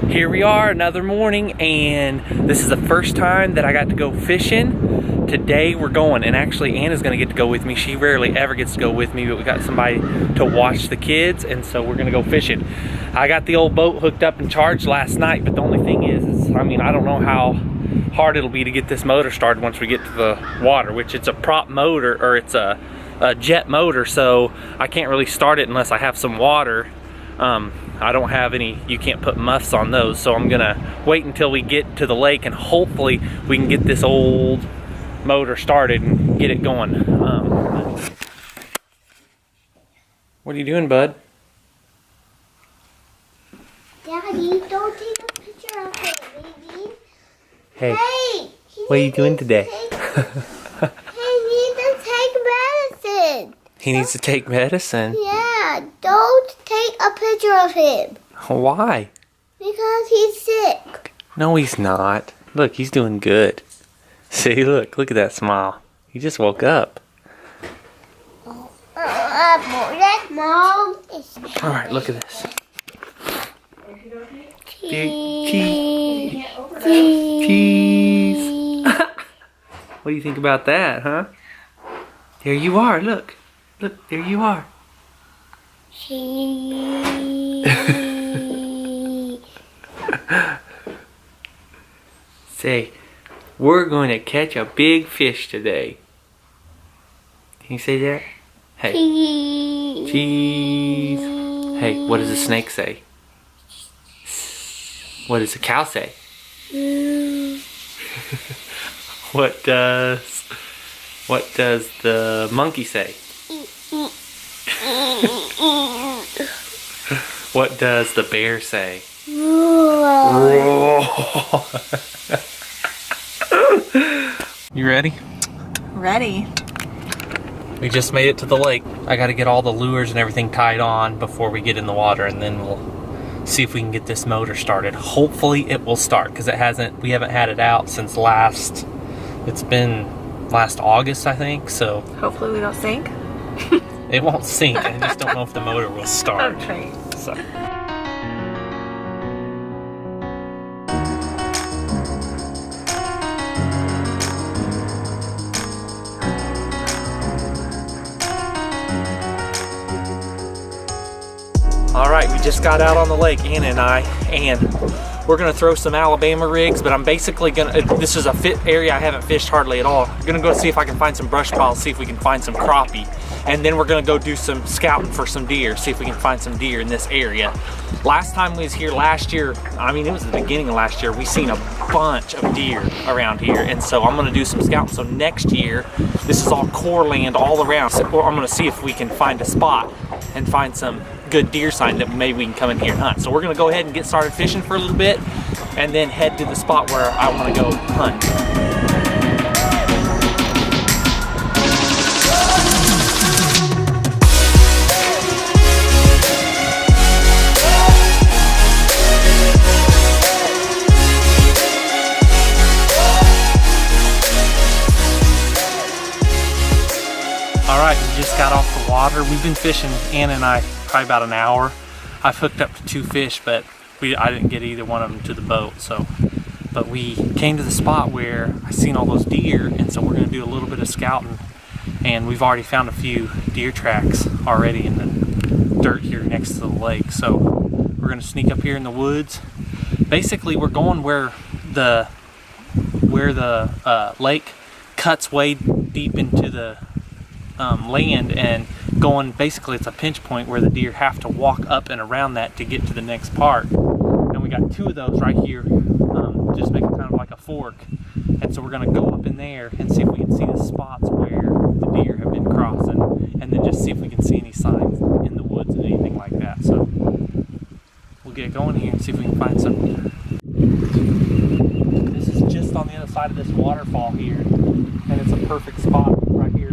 Here we are, another morning, and this is the first time that I got to go fishing. Today we're going, and actually Anna's gonna get to go with me. She rarely ever gets to go with me, but we got somebody to watch the kids, and so we're gonna go fishing. I got the old boat hooked up and charged last night, but the only thing is I mean, I don't know how hard it'll be to get this motor started once we get to the water, which it's a prop motor, or it's a jet motor, so I can't really start it unless I have some water. I don't have any, you can't put muffs on those, so I'm gonna wait until we get to the lake and hopefully we can get this old motor started and get it going. What are you doing, bud? Daddy, don't take a picture of it, baby. Hey, Hey, what are you doing today? He needs to take medicine. He needs to take medicine? Yeah, don't take a picture of him. Why? Because he's sick. No, he's not. Look, he's doing good. See, look at that smile. He just woke up. Mom. All right, look at this. Cheese. Cheese. What do you think about that, huh? There you are, look. Look, there you are. Cheese. Say, we're going to catch a big fish today. Can you say that? Hey. Cheese. Cheese. Hey, what does the snake say? What does the cow say? What does the monkey say? What does the bear say? You ready? Ready. We just made it to the lake. I gotta get all the lures and everything tied on before we get in the water, and then we'll see if we can get this motor started. Hopefully it will start, because we haven't had it out since last August, I think, so. Hopefully we don't sink. It won't sink, I just don't know if the motor will start. Okay. So. Alright, we just got out on the lake, Anna and I, and we're gonna throw some Alabama rigs, but I'm basically this is a area I haven't fished hardly at all. I'm gonna go see if I can find some brush piles, see if we can find some crappie, and then we're gonna go do some scouting for some deer, see if we can find some deer in this area. Last time we was here last year, I mean it was the beginning of last year, we seen a bunch of deer around here, and so I'm gonna do some scouting. So next year, this is all core land all around, so I'm gonna see if we can find a spot and find some good deer sign that maybe we can come in here and hunt. So we're gonna go ahead and get started fishing for a little bit and then head to the spot where I wanna go hunt. All right, we just got off the water. We've been fishing, Anna and I, probably about an hour. I've hooked up to 2 fish, but I didn't get either one of them to the boat. So, but we came to the spot where I seen all those deer, and so we're gonna do a little bit of scouting. And we've already found a few deer tracks already in the dirt here next to the lake. So we're gonna sneak up here in the woods. Basically, we're going where the lake cuts way deep into the land, and going, basically it's a pinch point where the deer have to walk up and around that to get to the next part. And we got 2 of those right here, just making kind of like a fork. And so we're gonna go up in there and see if we can see the spots where the deer have been crossing, and then just see if we can see any signs in the woods and anything like that. So we'll get going here and see if we can find something. This is just on the other side of this waterfall here, and it's a perfect spot right here.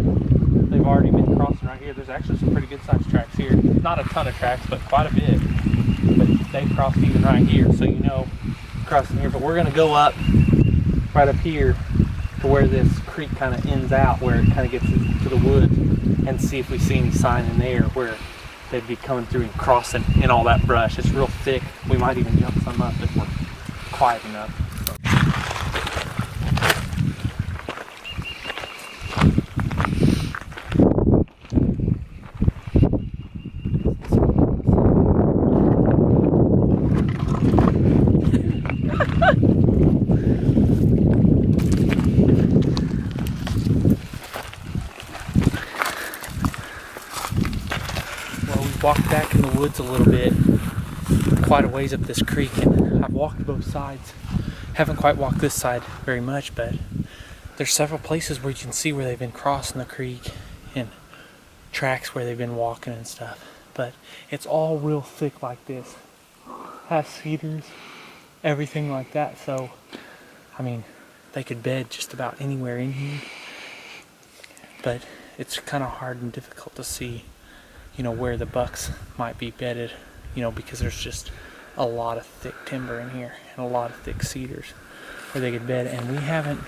They've already been crossing right here. There's actually some pretty good sized tracks here. Not a ton of tracks, but quite a bit. But they crossed even right here, so you know crossing here. But we're gonna go up right up here to where this creek kind of ends out, where it kind of gets into the woods, and see if we see any sign in there where they'd be coming through and crossing in all that brush. It's real thick. We might even jump some up if we're quiet enough. Walked back in the woods a little bit, quite a ways up this creek, and I've walked both sides. Haven't quite walked this side very much, but there's several places where you can see where they've been crossing the creek and tracks where they've been walking and stuff. But it's all real thick like this. Has cedars, everything like that. So, I mean, they could bed just about anywhere in here. But it's kind of hard and difficult to see, you know, where the bucks might be bedded, you know, because there's just a lot of thick timber in here and a lot of thick cedars where they could bed. And we haven't,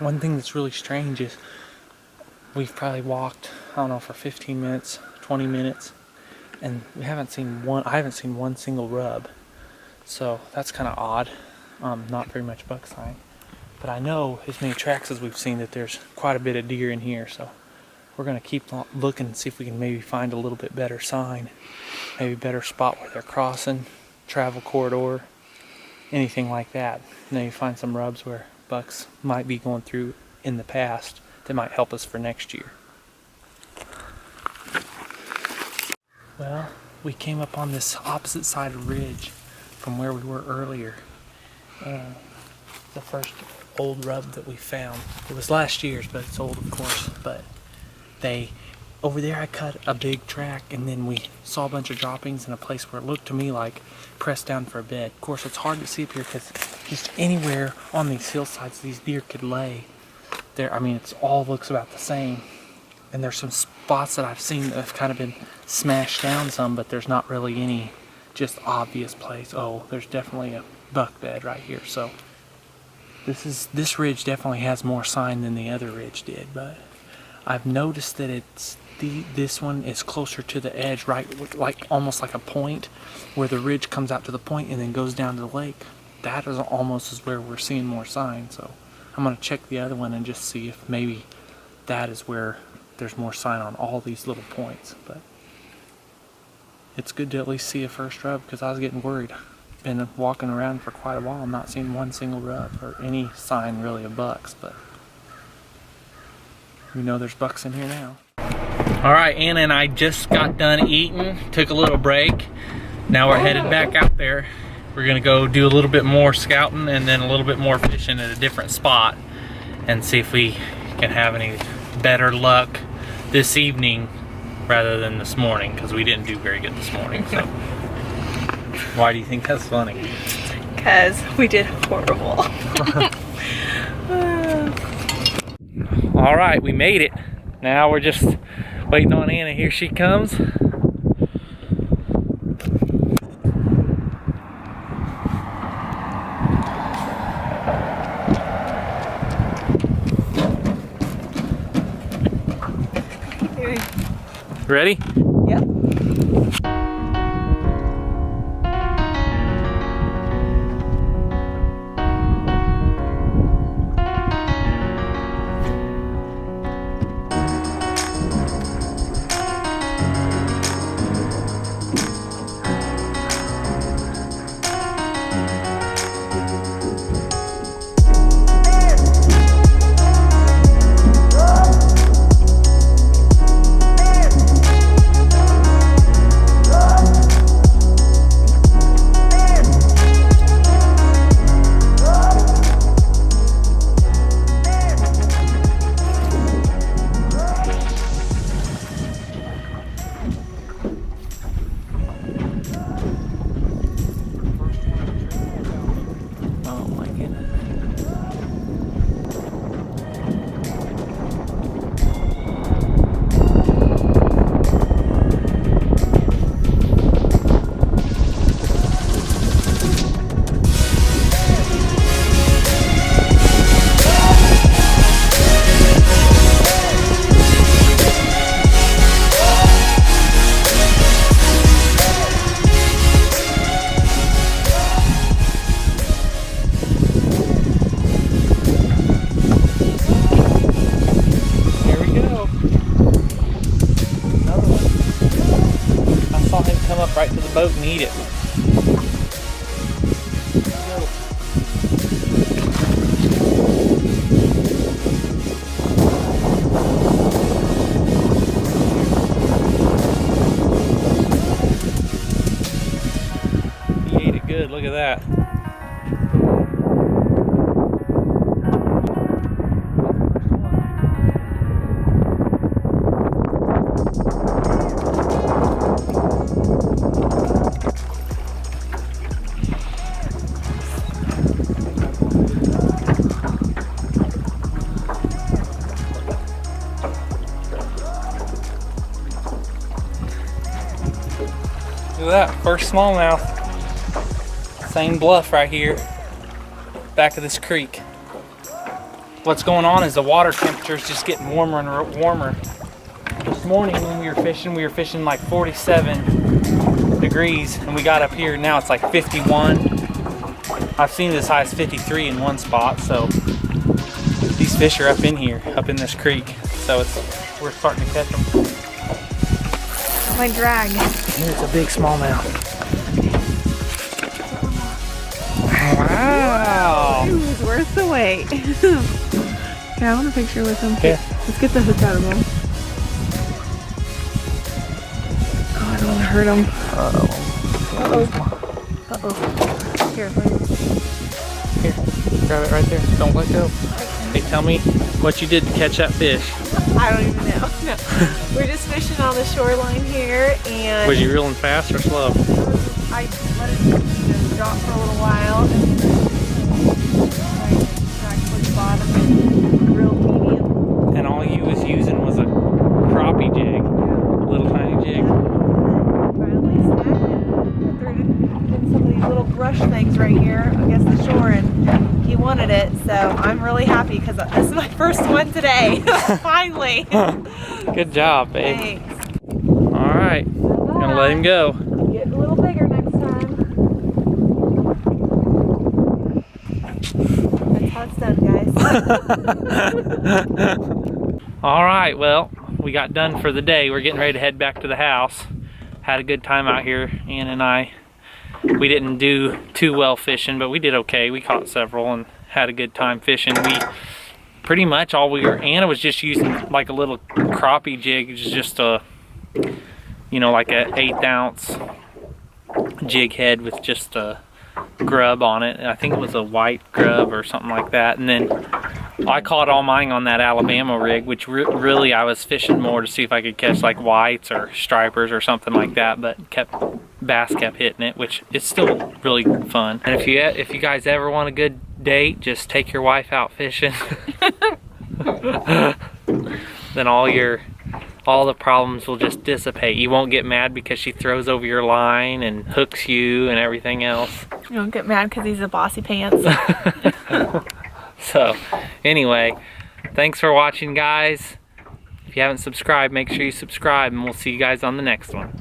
one thing that's really strange is we've probably walked, I don't know, for 15 minutes, 20 minutes, and we haven't seen one, I haven't seen one single rub. So that's kind of odd. Not very much buck sign. But I know as many tracks as we've seen that there's quite a bit of deer in here, so we're going to keep looking and see if we can maybe find a little bit better sign, maybe a better spot where they're crossing, travel corridor, anything like that. Maybe find some rubs where bucks might be going through in the past that might help us for next year. Well, we came up on this opposite side of the ridge from where we were earlier. The first old rub that we found. It was last year's, but it's old, of course. But over there I cut a big track, and then we saw a bunch of droppings in a place where it looked to me like pressed down for a bed. Of course, it's hard to see up here because just anywhere on these hillsides these deer could lay there. I mean, it all looks about the same. And there's some spots that I've seen that have kind of been smashed down some, but there's not really any just obvious place. Oh, there's definitely a buck bed right here. So this ridge definitely has more sign than the other ridge did, but I've noticed that this one is closer to the edge, right, like almost like a point where the ridge comes out to the point and then goes down to the lake. That is almost is where we're seeing more sign. So I'm going to check the other one and just see if maybe that is where there's more sign on all these little points. But it's good to at least see a first rub because I was getting worried. Been walking around for quite a while, not seeing one single rub or any sign really of bucks, but we know there's bucks in here now. All right, Anna and I just got done eating, took a little break. Now we're headed back out there. We're gonna go do a little bit more scouting and then a little bit more fishing at a different spot and see if we can have any better luck this evening rather than this morning, because we didn't do very good this morning. So why do you think that's funny? Because we did horrible. All right, we made it. Now we're just waiting on Anna. Here she comes. Ready? Yep. boat and eat it. He ate it good, look at that. Look at that, first smallmouth. Same bluff right here, back of this creek. What's going on is the water temperature is just getting warmer and warmer. This morning when we were fishing like 47 degrees, and we got up here, now it's like 51. I've seen it as high as 53 in one spot, so these fish are up in here, up in this creek. So we're starting to catch them. My drag. Here, it's a big smallmouth. Wow. It was worth the wait. Yeah, I want a picture with him. Yeah. Let's get the hook out of him. Oh, I don't want to hurt him. Uh-oh. Here, Here, grab it right there. Don't let go. Hey, tell me what you did to catch that fish. I don't even know. No. We're just fishing on the shoreline here, and Was you reeling fast or slow? I let it drop for a little while, and then back towards the bottom and real medium. And all you was using was a crappie jig, little tiny jig. Finally snagged it. Threw it in some of these little brush things right here against the shore, and he wanted it, so I'm really happy because this is my first one today. Finally. Good job, babe. Thanks. All right, gonna let him go. Get a little bigger next time. That's how it's done, guys. All right, well, we got done for the day. We're getting ready to head back to the house. Had a good time out here, Ann and I. We didn't do too well fishing, but we did okay. We caught several and had a good time fishing. We pretty much Anna was just using like a little crappie jig, just a, you know, like a 1/8 ounce jig head with just a grub on it. I think it was a white grub or something like that. And then I caught all mine on that Alabama rig, which really I was fishing more to see if I could catch like whites or stripers or something like that, but bass kept hitting it, which is still really fun. And if you guys ever want a good date, just take your wife out fishing. Then all the problems will just dissipate. You won't get mad because she throws over your line and hooks you and everything else. You don't get mad because he's a bossy pants. So anyway, thanks for watching, guys. If you haven't subscribed, make sure you subscribe, and we'll see you guys on the next one.